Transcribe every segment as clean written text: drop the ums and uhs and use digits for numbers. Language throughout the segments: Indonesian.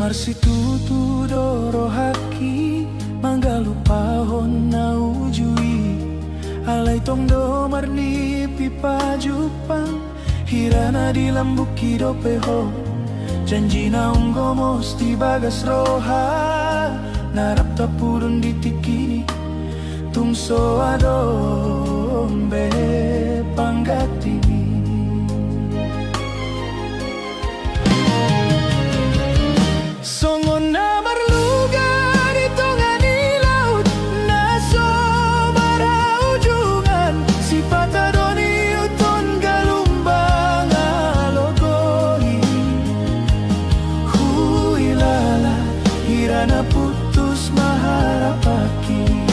Marsitutu doro haki manggalu pahon na ujui alai tong do marni pipa jupang hirana di lambuki do peho janji na unggomos di bagas roha narap tapurun di tikini tungso adombe panggatini songon na marluga di tongani laut na somara ujungan si patadoni uton galumbang alogoi huilala hirana putus maharapaki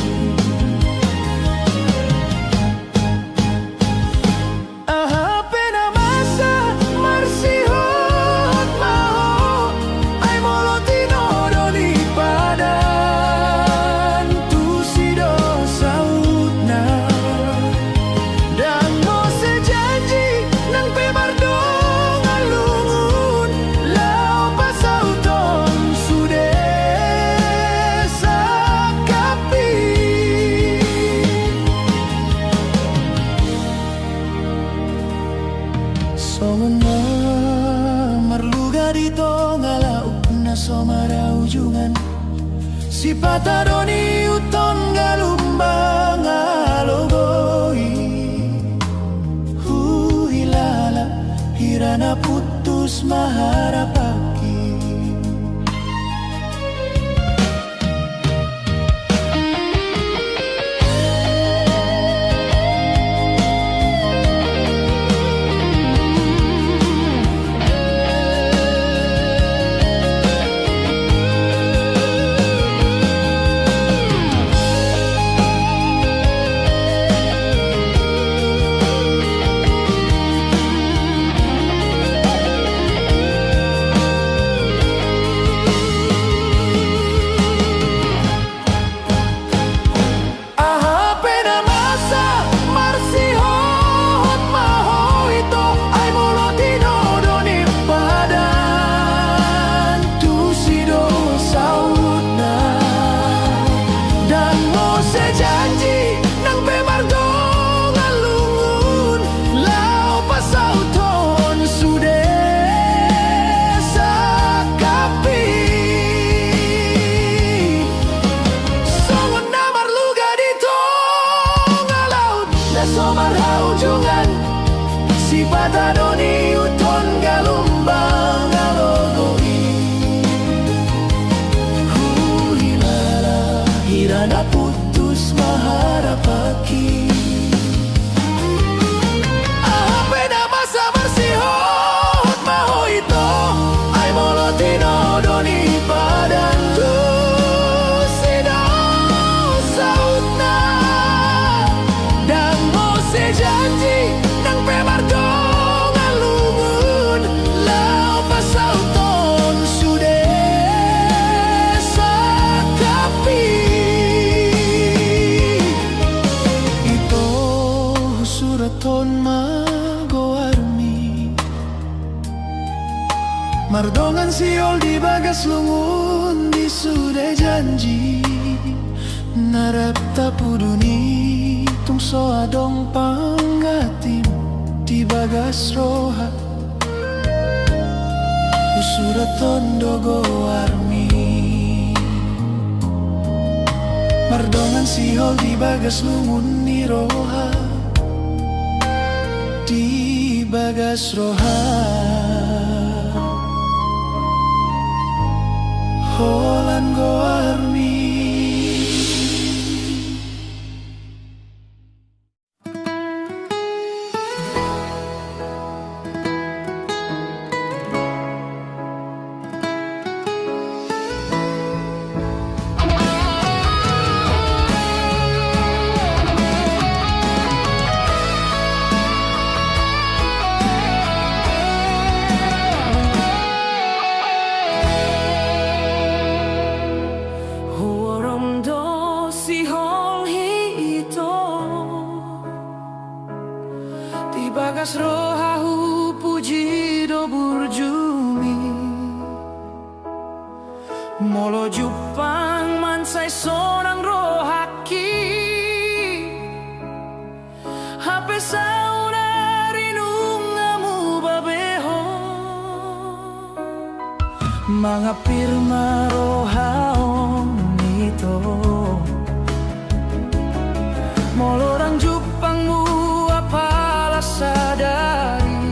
si patadoni uton galumbang alogoi huilala hirana putus maharapaki si patadoni uton galumbang alogoi huilala hirana putus maharapaki apena masa bersihot maho ito ay molotino doni padantu sedang sautna dan mo sejanji nang pemardo ngalungun lau pasauton sude sakapi ito suraton magoarmi mardongan siol di bagas lungun di sude janji narap tapuduni tungso adong panggatim di bagas roha usuraton dogo armi mardongan sihol di bagas lungun ni roha di bagas roha holan go armi. Molo Jupang mansai sonang rohaki Hape sauna rinungamu babeho Mangapir marohaong ito Molo orang Jupangmu apalah sadari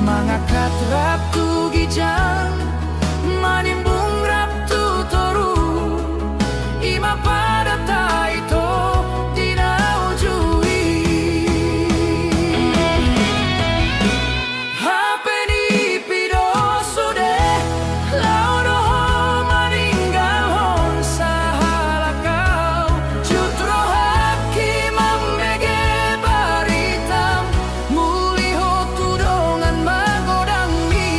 Mangakat raptu gijang Manimbung raptu toru Ima pada taito dinaujui Hapeni pido sude Laudoho maninggal hon sahalakau Jutro haki mambege baritam Muliho tudongan magodang mi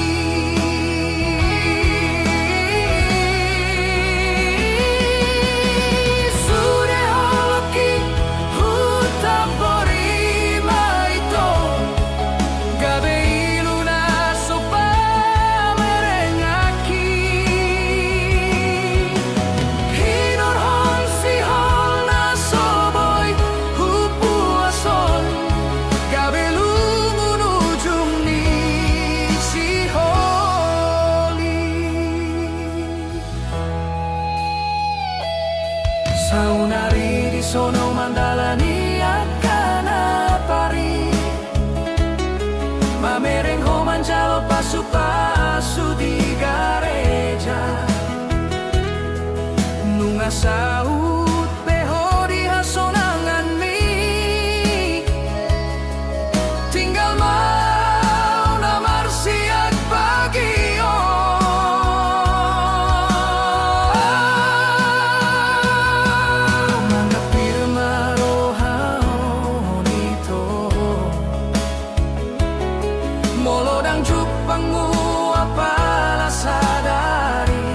Sude holoki hutapori maito Gabe iluna sopa merengaki Hinor hon si hol na soboy hupuason Gabe lumunujung ni si holi Saunari di sono mandalani akana pari Mamereng ho manjalo pasu-pasu di gareja Nunga saut beho di hasonangan mi Tinggal mau namar siang pagio Manggapir marohaon ito Molodang Jupangmu apalah sadari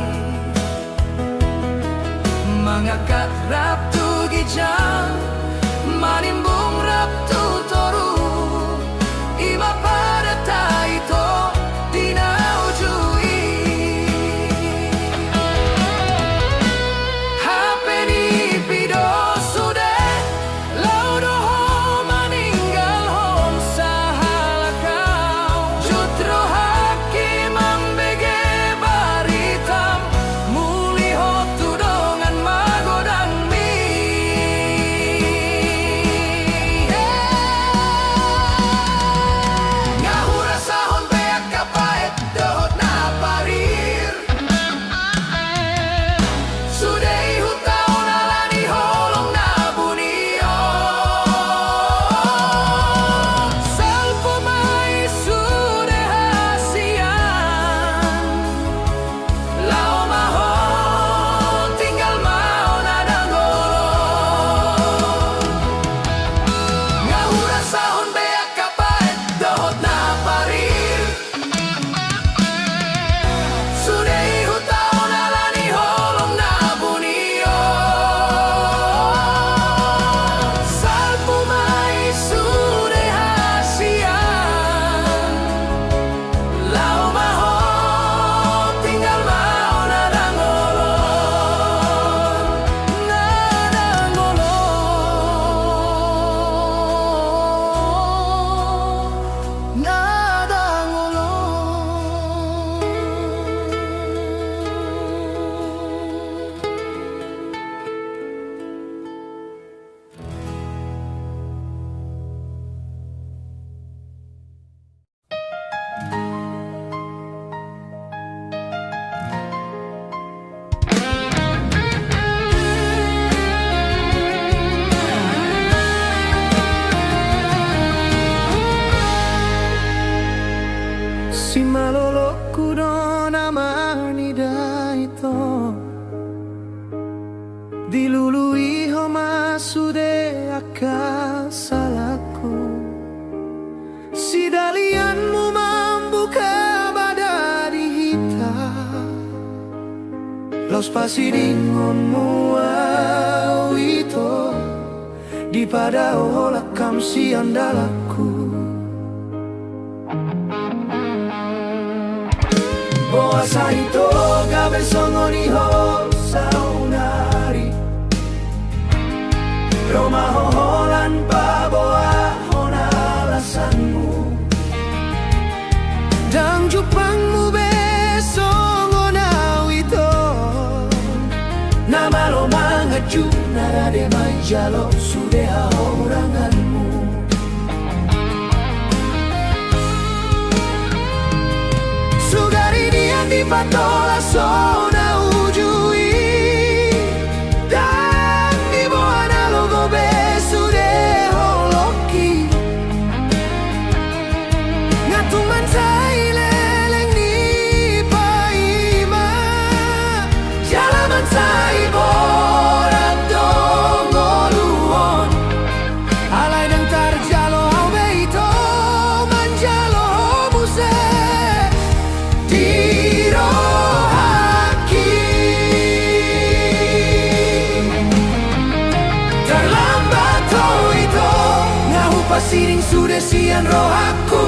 Mangakat raptu gijang Manimbung raptu toru Ima pada taito dinaujui Hapeni pido sude Laudoho maninggal hon sahalakau Jutro haki mambege baritam Muliho tudongan magodang mi Ngahura sahon beak kapait dohot na parir Sudei hutao nalani holong na bunio Salpo mai sude hasian Lao maho tinggal mau nadangolon Ngahura sahon beak kapait dohot na parir Sudei hutao nalani holong na bunio Salpo mai sude hasian Lao maho tinggal mau nadangolon Si maloloku don amani daito Dilului homa sude akasalaku Si dalianmu membuka badari hitam Los pasiringonmu au ito Di pada olakam si andalaku Boa Boa saito gabe songoni ho saunari Roma hoholan pa boa hona alasanmu Dang jupangmu besong onau ito Nama lo mangaju narade manjalo sudeha oranganmu Sugari dian di patola sona ujui Dan di boana logo besudeho loki Ngatuman sai leleng ni paima Jalaman sai borat dongoluon Alai dang tarjalo au beito manjalo muse Tiro haki Terlambat to ito Ngahu pasiring sudah sian rohaku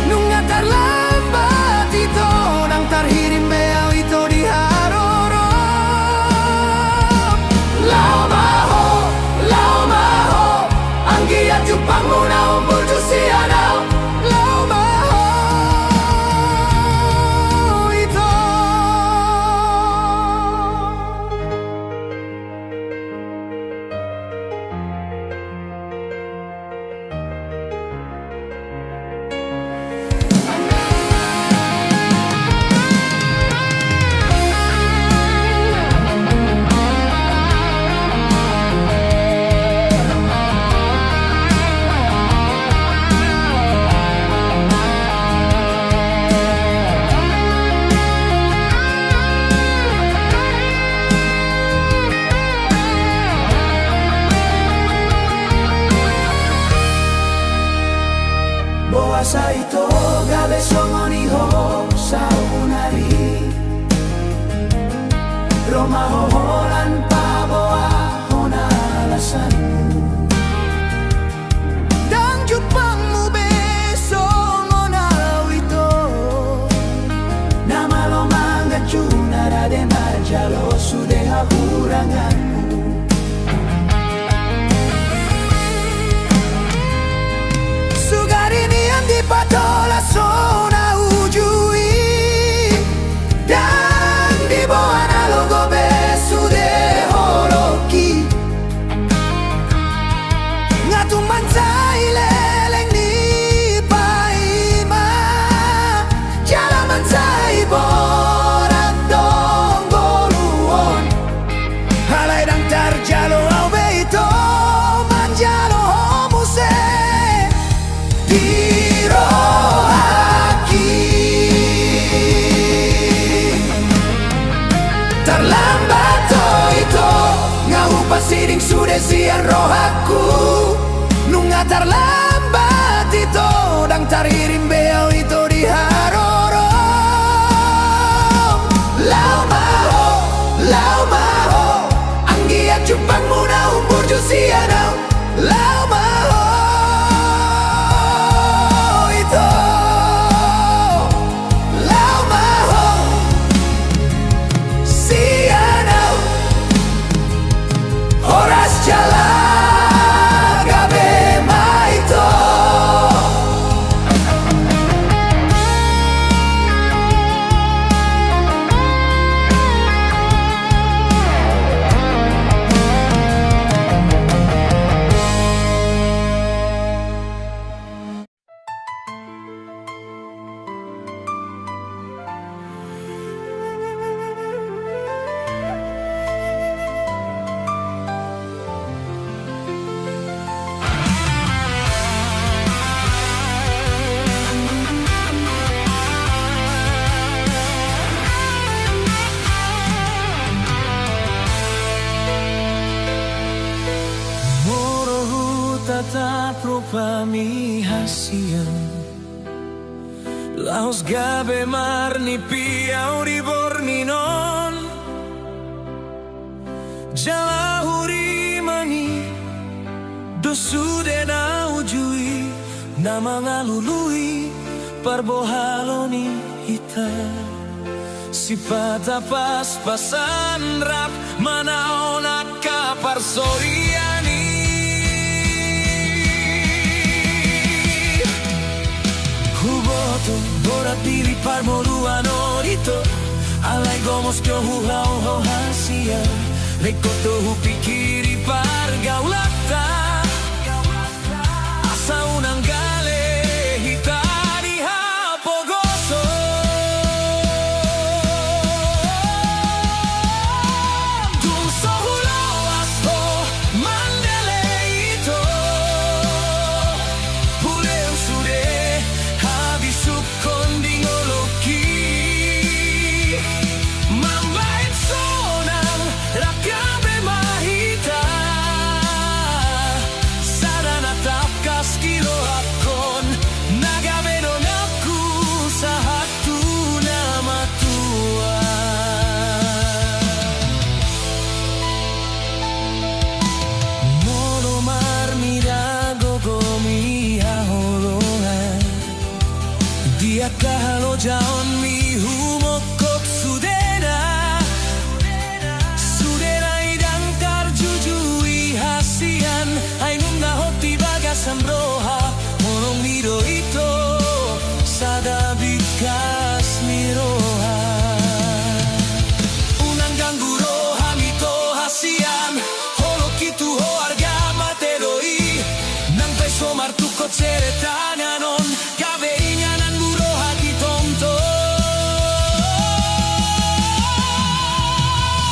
Nunga terlambat ito Nang terhirim beau ito di haroro Lau maho Anggiat jupangmu na umbul jusianau Lau maho ito Boa saito gabe songoni ho saunari Roma hoholan pa boa hona alasanmu Dang jupangmu besong onau ito Nama lo mangaju narade marjalo sudeha huranganmu Di patola sona ujui Dan di boana logo besudeho loki Ngatuman sai leleng ni paima Jalaman sai borat donggoluon Halai dang tarjalo au beito manjalo homuse Terlambat to ito Ngahu pasiring sudah sian rohaku Nunga terlambat ito Dang taririm beau ito di haroro Lau maho Anggiat jupangmu na umbur jusianau Lau maho ito Lau maho Sianau Horas jala gabe maito tatap rupa mi hasian Laos gabe marni piau di borninon Jala huri mangi Dosu de na ujui Nama ngalului Parbohaloni hita sifat pas-pasan rap manaon kapar soriani. Huboto borat diri parmoluan orito alai gomos kyo huhau ho hasia lekoto hupikiri pargaulata asa unang gale hitani hapogoso dun sohulo asto mandele ito pureu sude habisuk konding oloki mambain sonang rakabe mahita sadana tapkas kilo akon nagabe no naku sahatu nama tua mono marmirago gomi ahorongan dia kahalo jaon mi humokok sudena sudena idang tarjujui hasian ainum na hoti bagasan broha monong miro ito sada bikas miroha unang ganggu roha mito hasian holo kitu ho arga materoi nang peso martuko ceretanan gabe inyanan muroha kitonto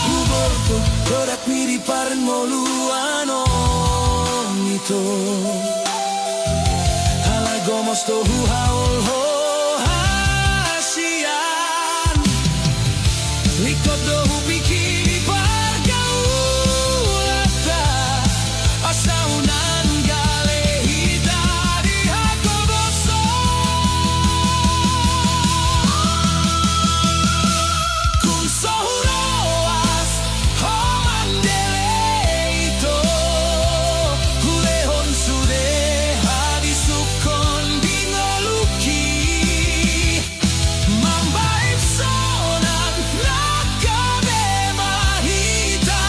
Huborto korak miri paren moluano mito alai gomos to huhaol ho hasian likot do hupikiri pargaulata asa unan gale hitari hakoboso kun sohuroas ho mandeleito hulehon sude habisukon bingoluki mambaip sonan nakabe mahita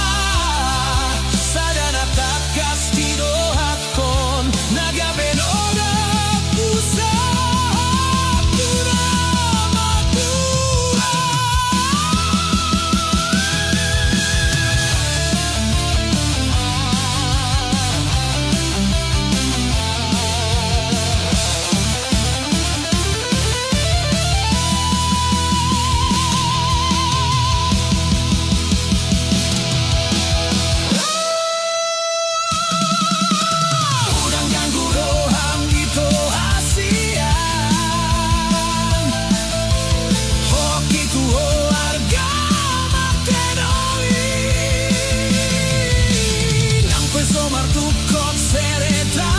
sadana tapkas tiro hakon nagabe noda pusa pura matura Udang ganggu roham gitu hasian hoki tu ho harga matenoi nang peso martukot seretaradon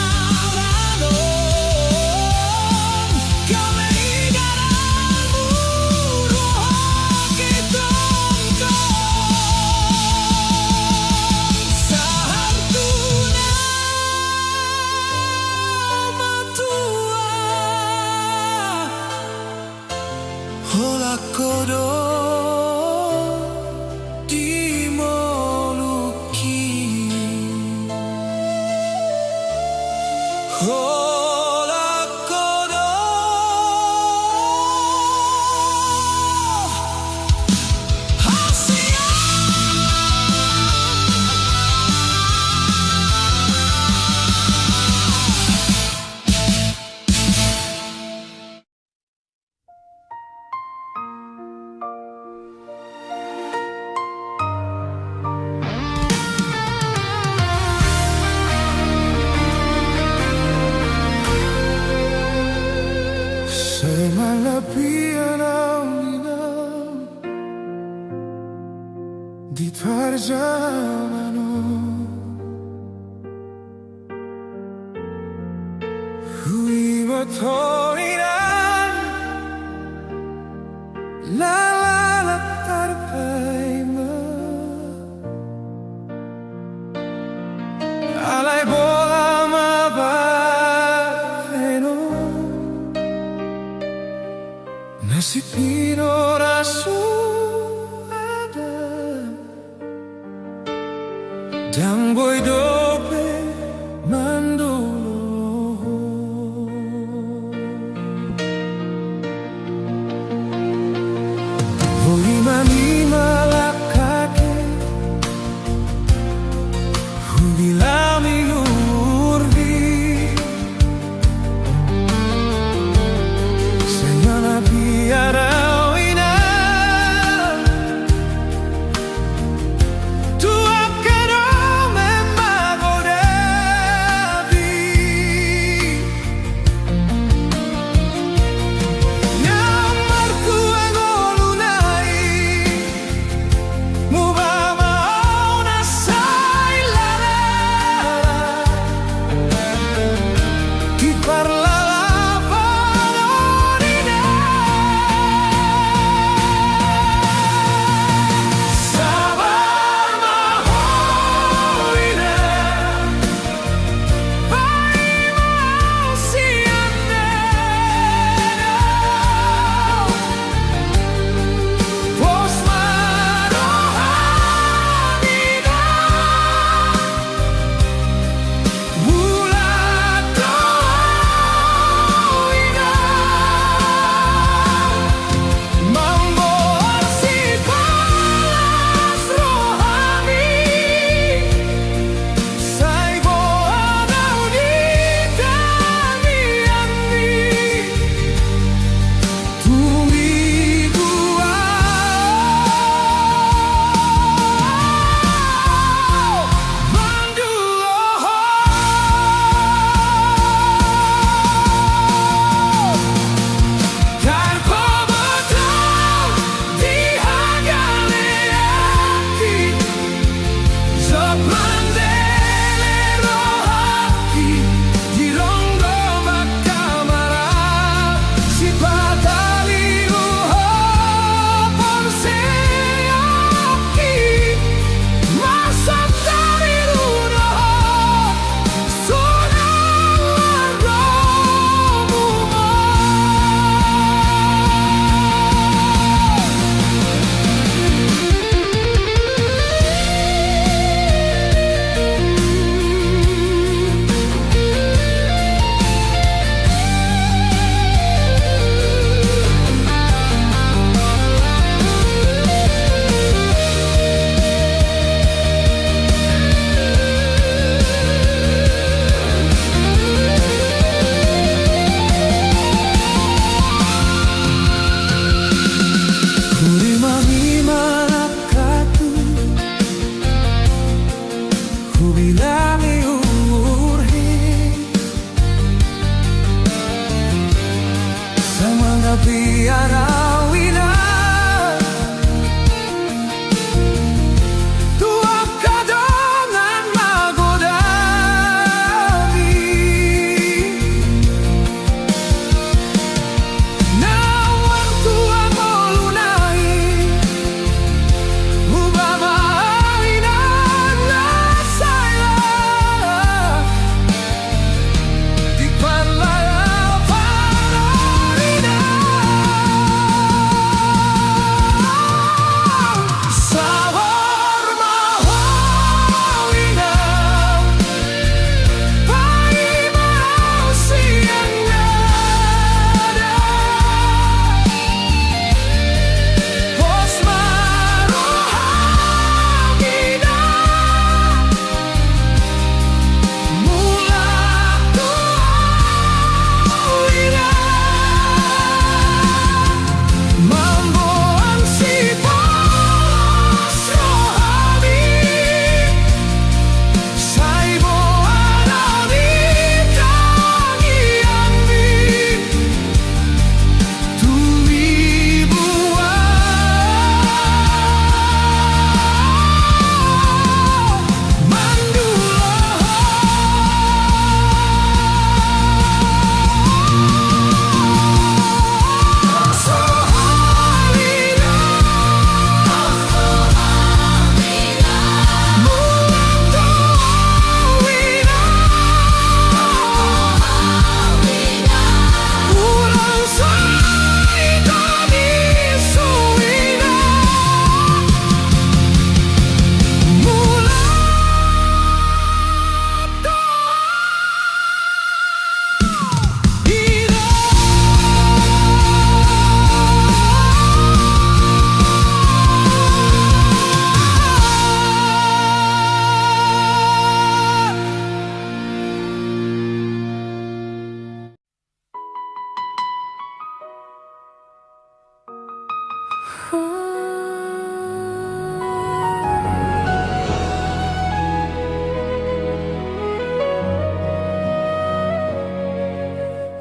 kame igaranmu roha kitonto sahartuna matua hola kodo dimoluki hola kodo hasian Semalapian aulinam di perjalanan hui matoinan la la la tarpaima alai bola mabaheno Nasi pino rasu Adam Dan boy dope mandolo Voi manima la kake Hubilami urvi Sayana biara ina Tu akero memma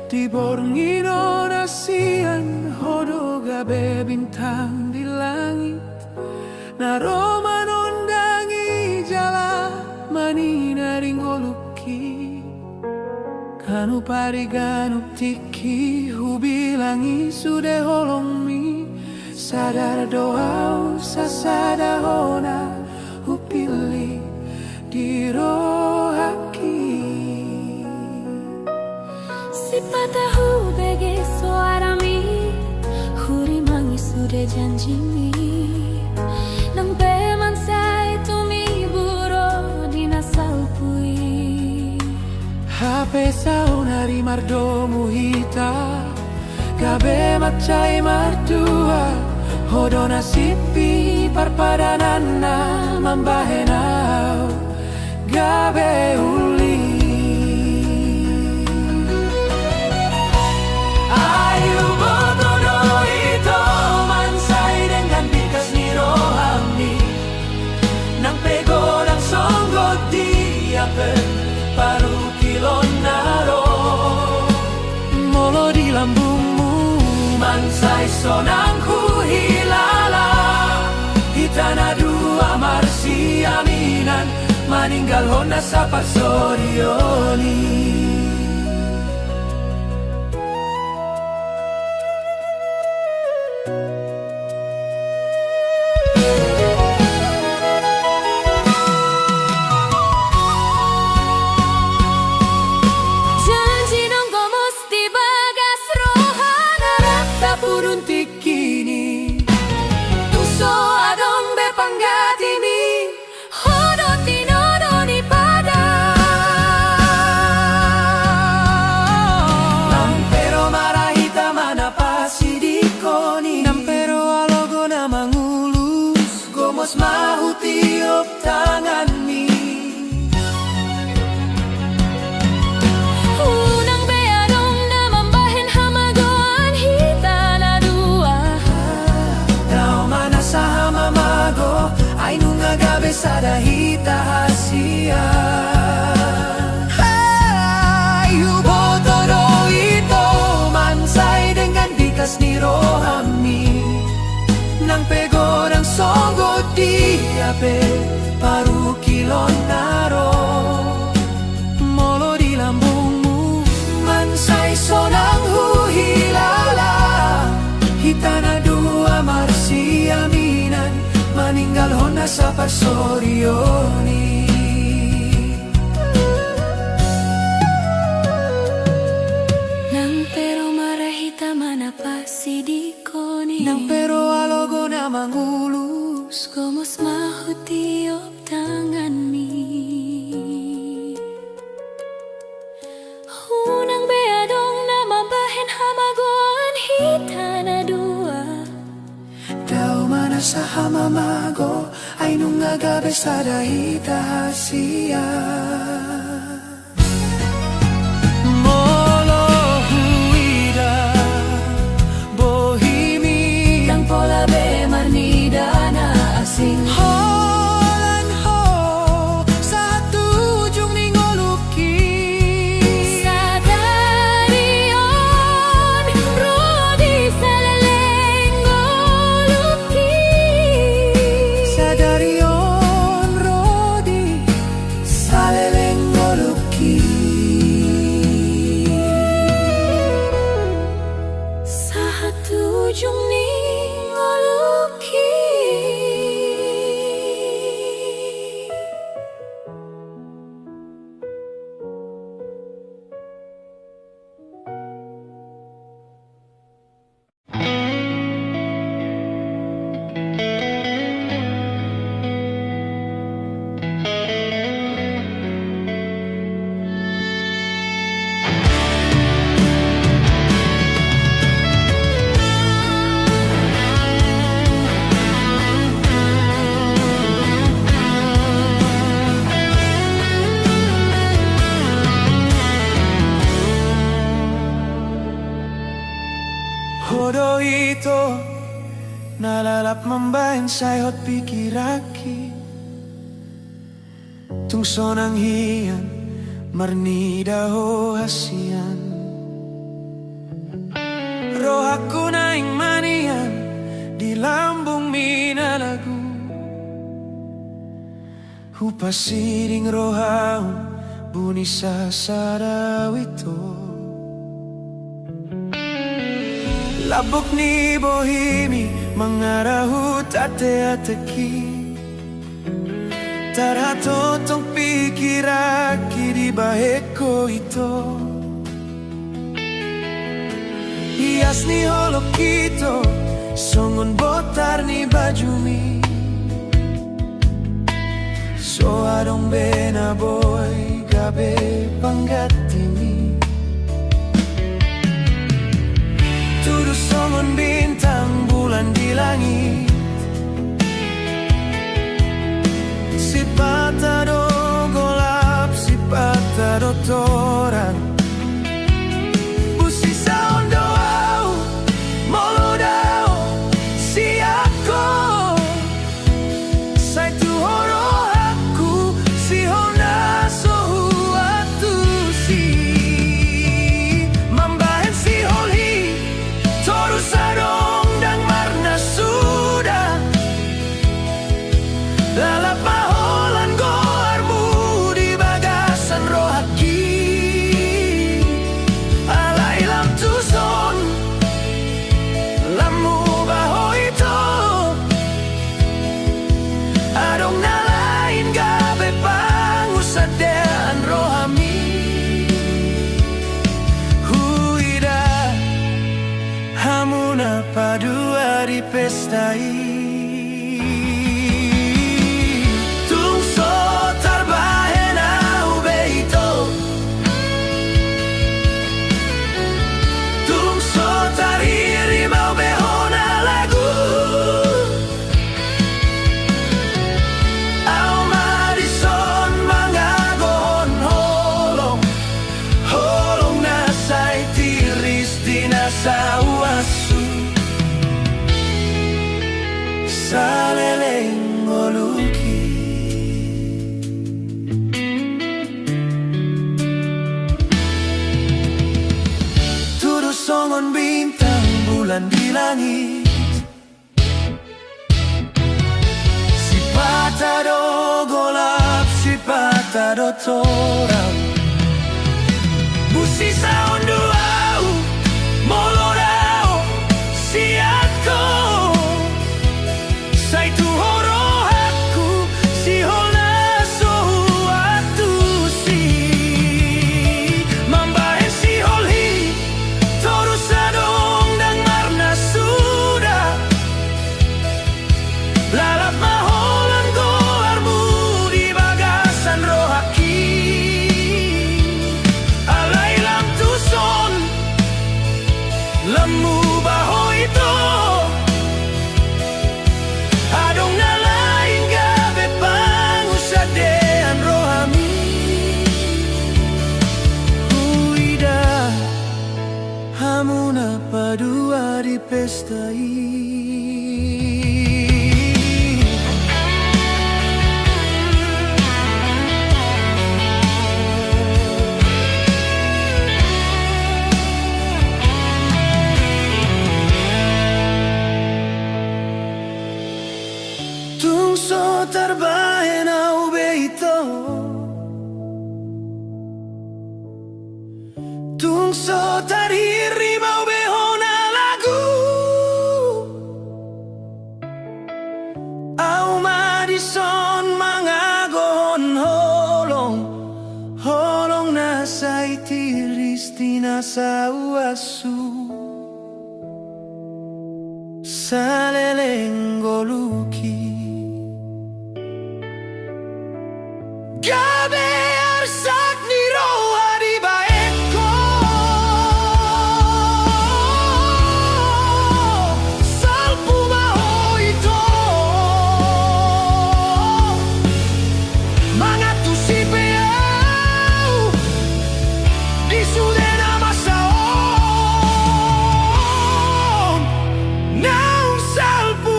Di borngino nasian hodo gabe bintang di langit Naroma nondangi jala manina ringoluki Kanu pariganu tiki hubilangi sude holongmi Sadar doa sasada hona hupili di rohaki Sipatahu bege suarami huri mangi sude janjimi Nang peman sai tumi buro dina saupui Hape saunari mardomu hita Gabe macai martua Hodona sipi parpadanana mambahenau Gabe uli Ayu botono ito mansai dengan bikas ni rohami Nang pego ng songgot diapen paru kilon naro Molo di lambungmu mansai sonang ku hilala Hitana dua marsi aminan maninggal hona sa pagsorioni Mahu tiup tanganmi Unang beadong na mambahin hamagoan hitana dua Daw mana sa hamamago ay nung agabe sa dahita hasia Yubotoro ito mansay dengan bikas ni rohami Nang pego ng songgo diape paru kilon naro Molo di lambungmu mansay sonang huhilala Hitana dua marsi aminan maninggal hona sa pagsorioni Nang pero marahita manapasi di koni Nang pero alogo na mangulus Komos mahu tiup tanganmi Unang beadong na mambahin hamagoan hitana dua Daw mana sa hamamago ay nung agabe sa dahita hasia Molo huida bohimi Tang pola be manida na asing Holan ho sa tujong ningoluki Sa darion rodi sa lalengoluki Sa darion rodi sa lelengoluki Sa tujong ningoluki nalalap mambahin sayot pikiraki tungso nang hiyan marnida ho hasian rohaku naing manian di lambung minalagu hupasiring rohau bunyi sasarawito labok ni bohimi mangarahut ate-ateki tarato tong pikiraki di baheko ito hias ni holok ito songon botar ni bajumi so adong bena boy gabe panggatimi tuduh songon bintang bulan di langit si patado golap si patado torang busi sound doau molodao si ako sai tu horo aku si hona sohuatu si mambahen si holhi toru sadong dang marna sudah lalap maholan goarmu di bagasan rohaki alai lam tuson lamu baho itu adong nalain gabe pangusadean rohami huida hamuna padua di pestai tungso tarbahen au beito tungso tariri mau behona lagu au marison mangagon holong holong nasai tiris dinasawasu saleleng oluki tuduh songon bintang bulan di langit si patado golap si patado torang busi sound duau molodao si ako sai tu horo aku si hona sohuatu si mambahe si holhi toru sadong dang marna sudah lalap maholan goarmu di bagasan rohaki alai lam tuson lemu baho itu adong nalain gabe pangusadean rohami huida hamuna padua di pestai tungso tarbahen au beito tungso tariri mau behona lagu au madison mangagon holong holong nasai tiris dinasawasu saleleng goluki gabe arsak ni roha di baeko salpu baho itu mangatu si peau di sudena masaon naung salpu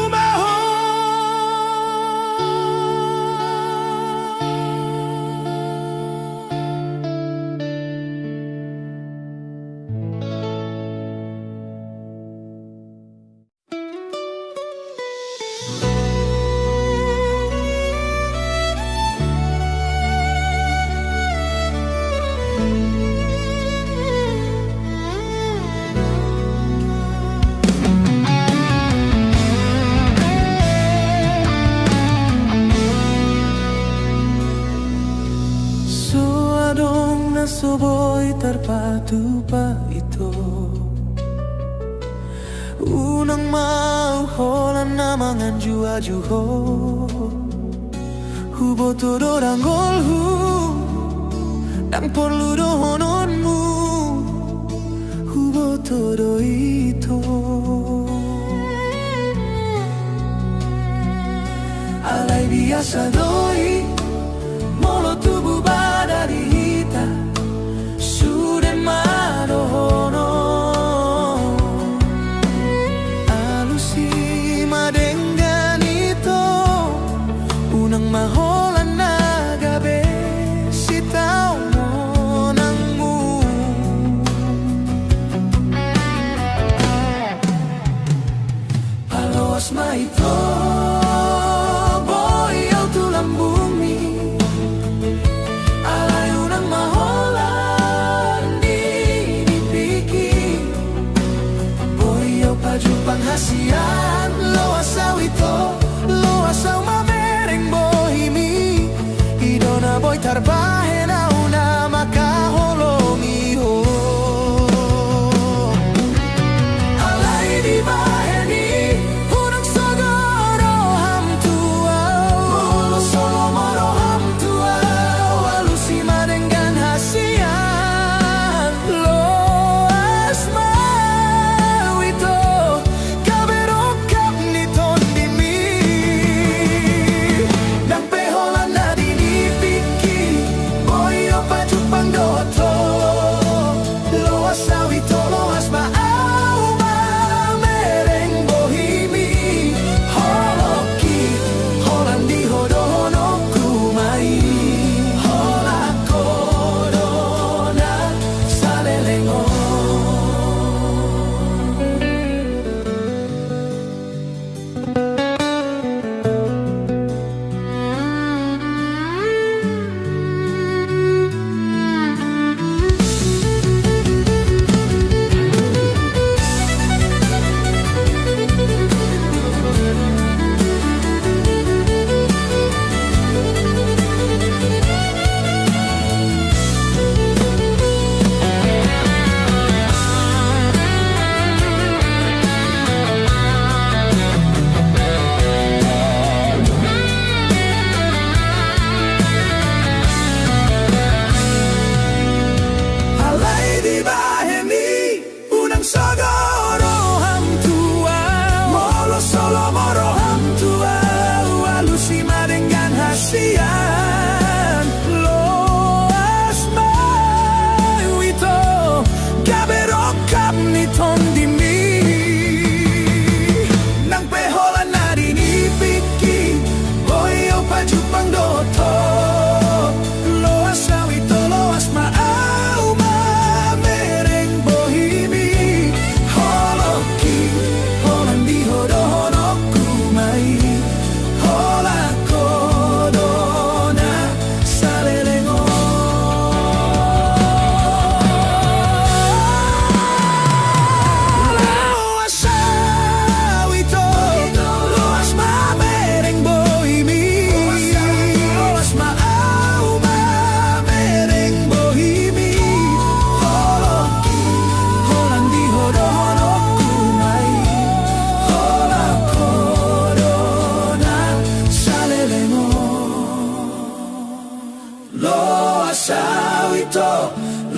holan namangan jua juho hubo todo rangolhu dan perlu dohononmu hubo todo itu alai biasa doi molo tubuh badari hita sudah madohono alusi madengan itu unang maholan nagabe sitaw mo nangmu palos maito penghasian lo asau itu lo asau mamereng bohimi idona boy tarbahe na una makaholongi ho alai di baheni unang sagaro ham tua molo solo moro ham tua alusi madenggan hasian lo asma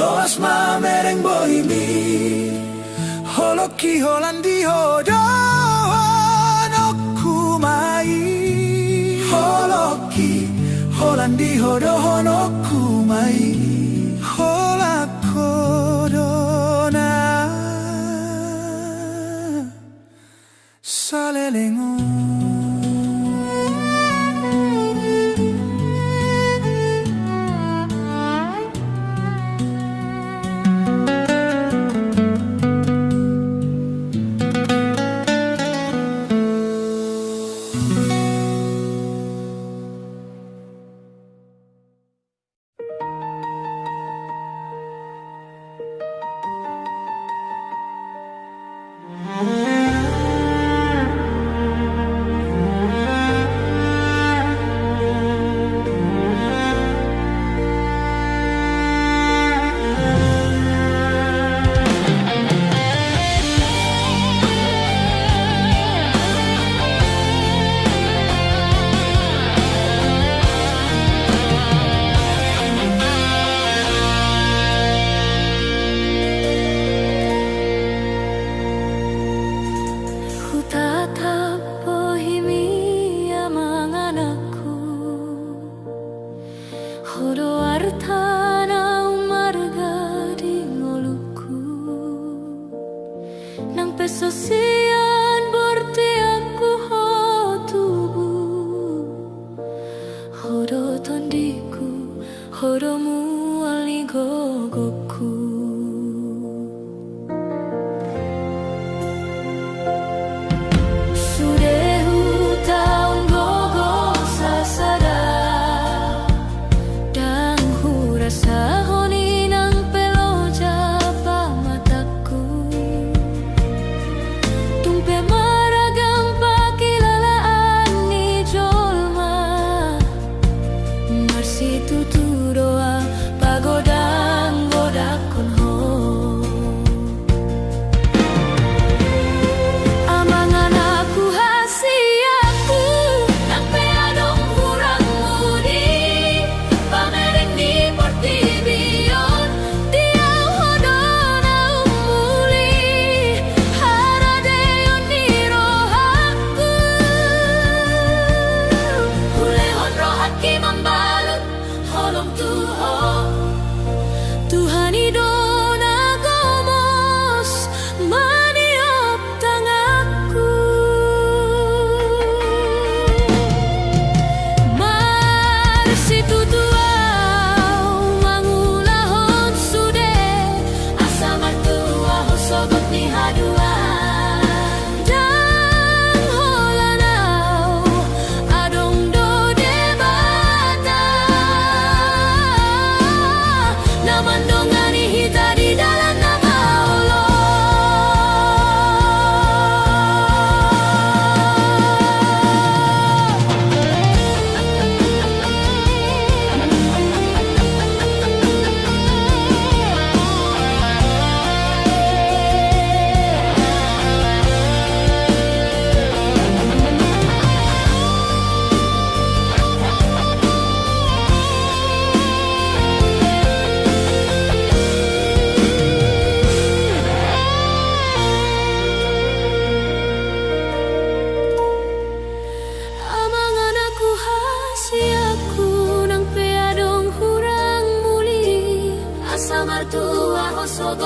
Loas mamereng bohimi holoki holandi hodohonoku mai holoki holandi hodohonoku mai holakodona salelengo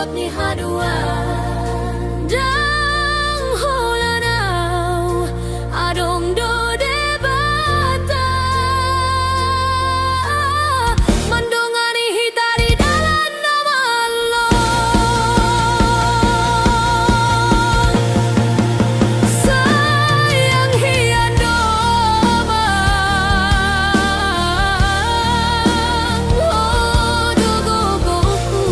Sot ni haduan Dang holanau Adong do debata Mendongani hitari dalam nama Allah Sayang hian domang Hodo gogoku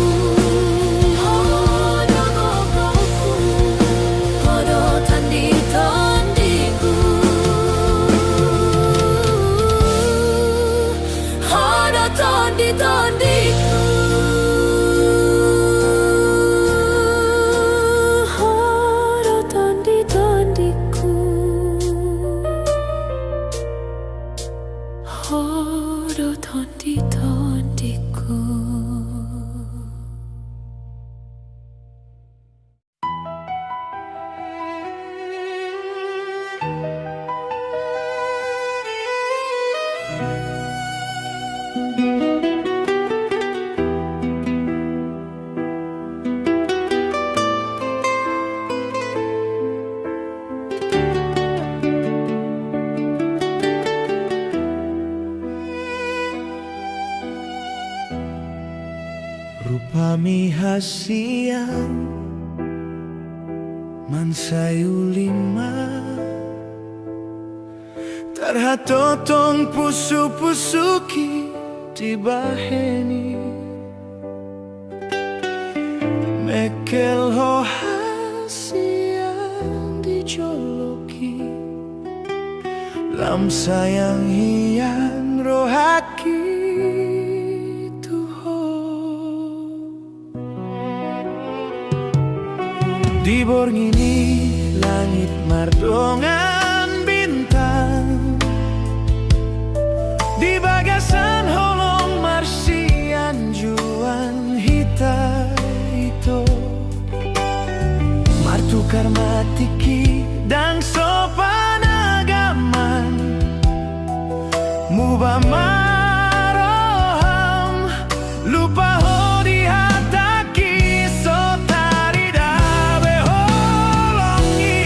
Hodo gogoku Hodo tandi tondiku Hodo tondi tondiku Hodo tondi tondiku Hodo tondi tondiku Rupami hasiang mansayu lima tarhatotong pusu-pusuki tibaheni mekel ho hasiang dijoloki lam sayang hian rohaki di borngini langit mardongan bintang di bagasan holong marsian juan hita itu martukar matiki dan sopan agaman mubah maroham lupa ho di hataki sotari dabe holongi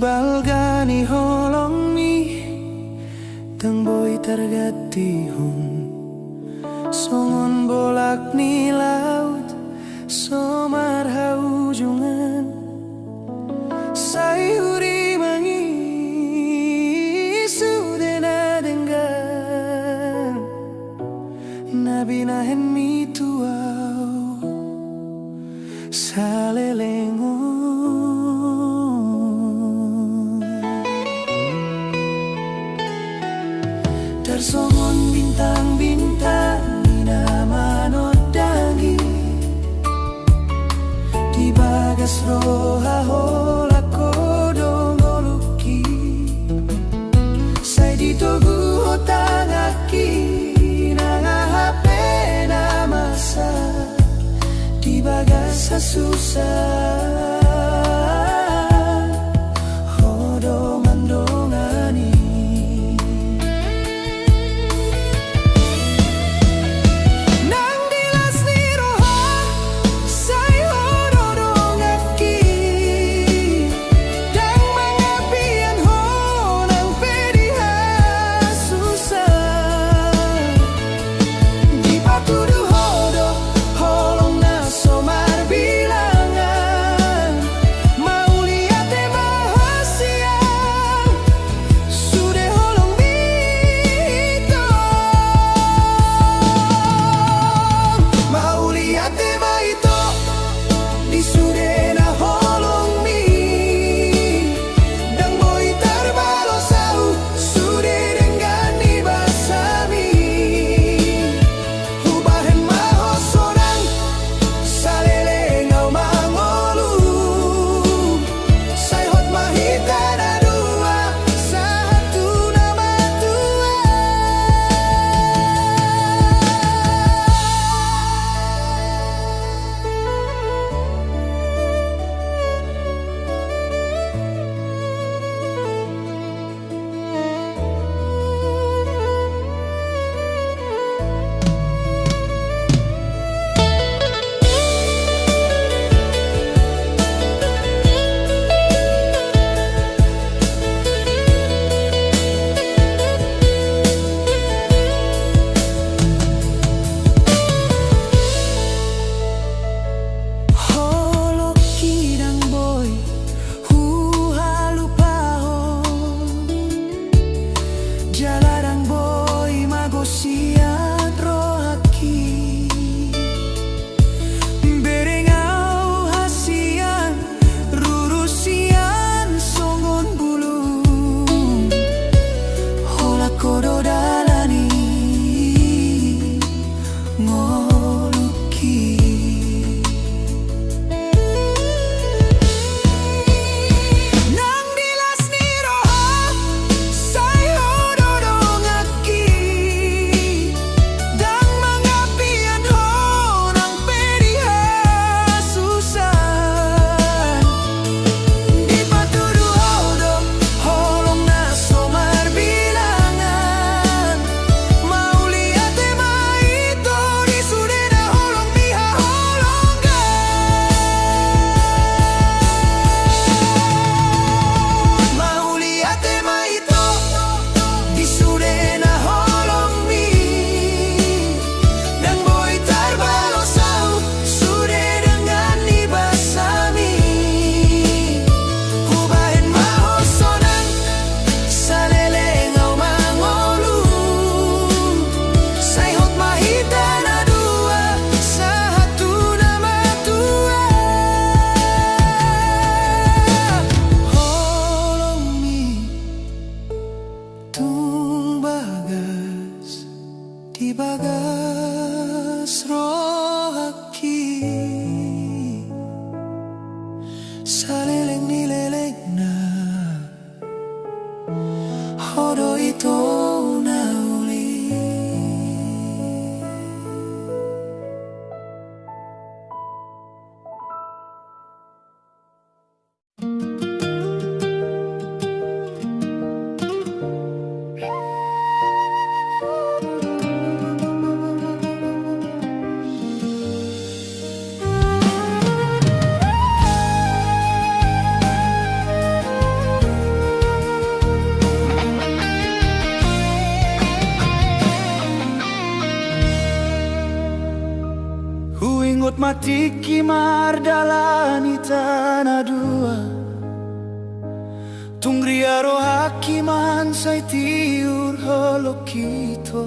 Balgani holong mi teng boy tergati hon songon bolak ni laut somar haujungan sayuri mangi sudena denggan nabi nahen mi tuau salelengon tersongon bintang-bintang ina manodangi di bagas roha hola kodong oluki sai ditogu hotangaki nanga hape na masa di bagas susah tiki mardalani tanah dua Tungriaro hakiman say tiur holo kito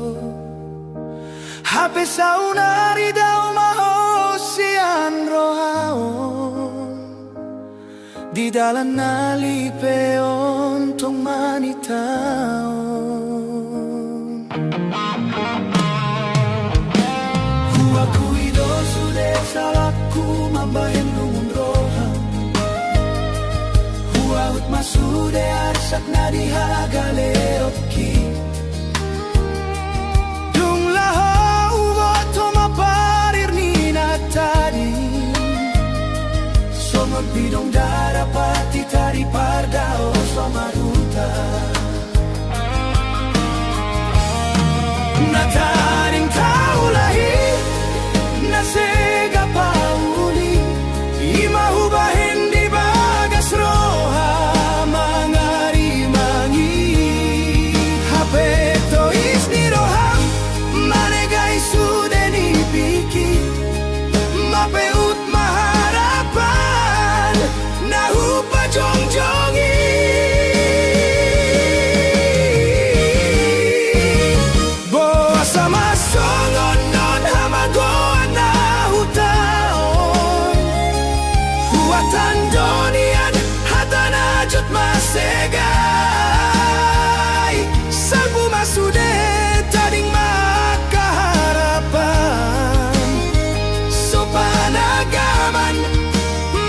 Hape saunari daw mahosian rohaon Di dalan nalipeon tong manitaon Hua kuido sude salaku mambahen lungun roham Hua ut masude arsak na dihagaleoki Dung laho ugoto maparir nina tadi Somon bidong darapati tari pardao somaruta Nataring taulahi Nasega pauli Imahubahin di bagas roha Mangari mangi Hapeto isni roham Manegai sudeni piki Mapeut maharapan Nahupa jongjongi Boa sama songon non hamagoan na hutaon Huatan donian hatanajot masegay Salbu masude tading makaharapan Sopanagaman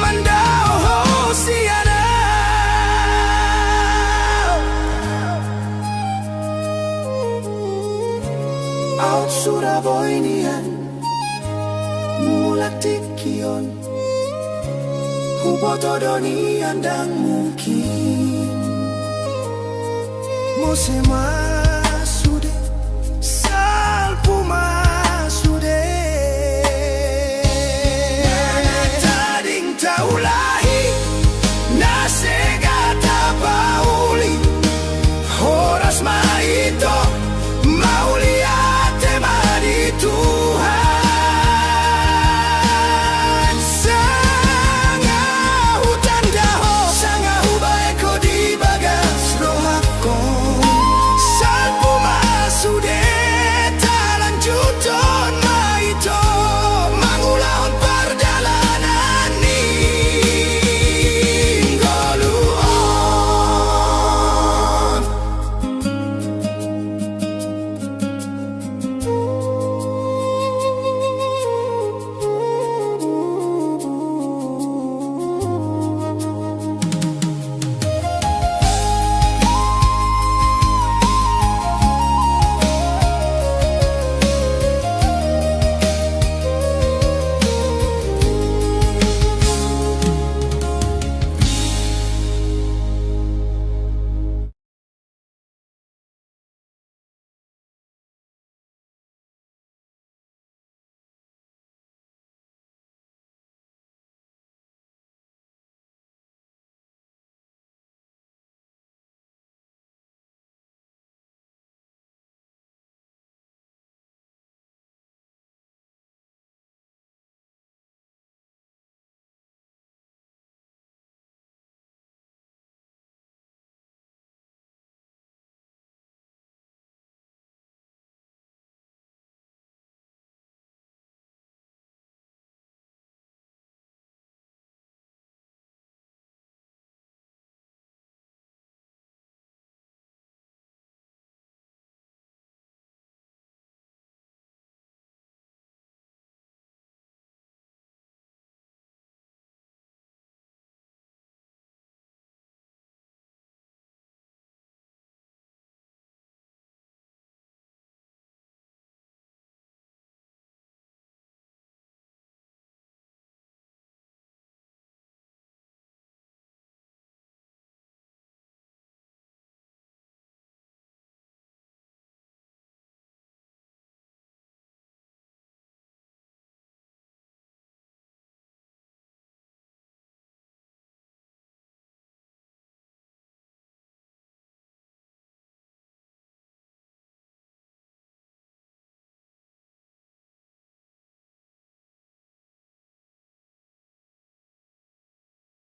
mandao hosiana Out Suraboynian Mulak tikion Hubotodonian dan mungkin Musema sude Salpuma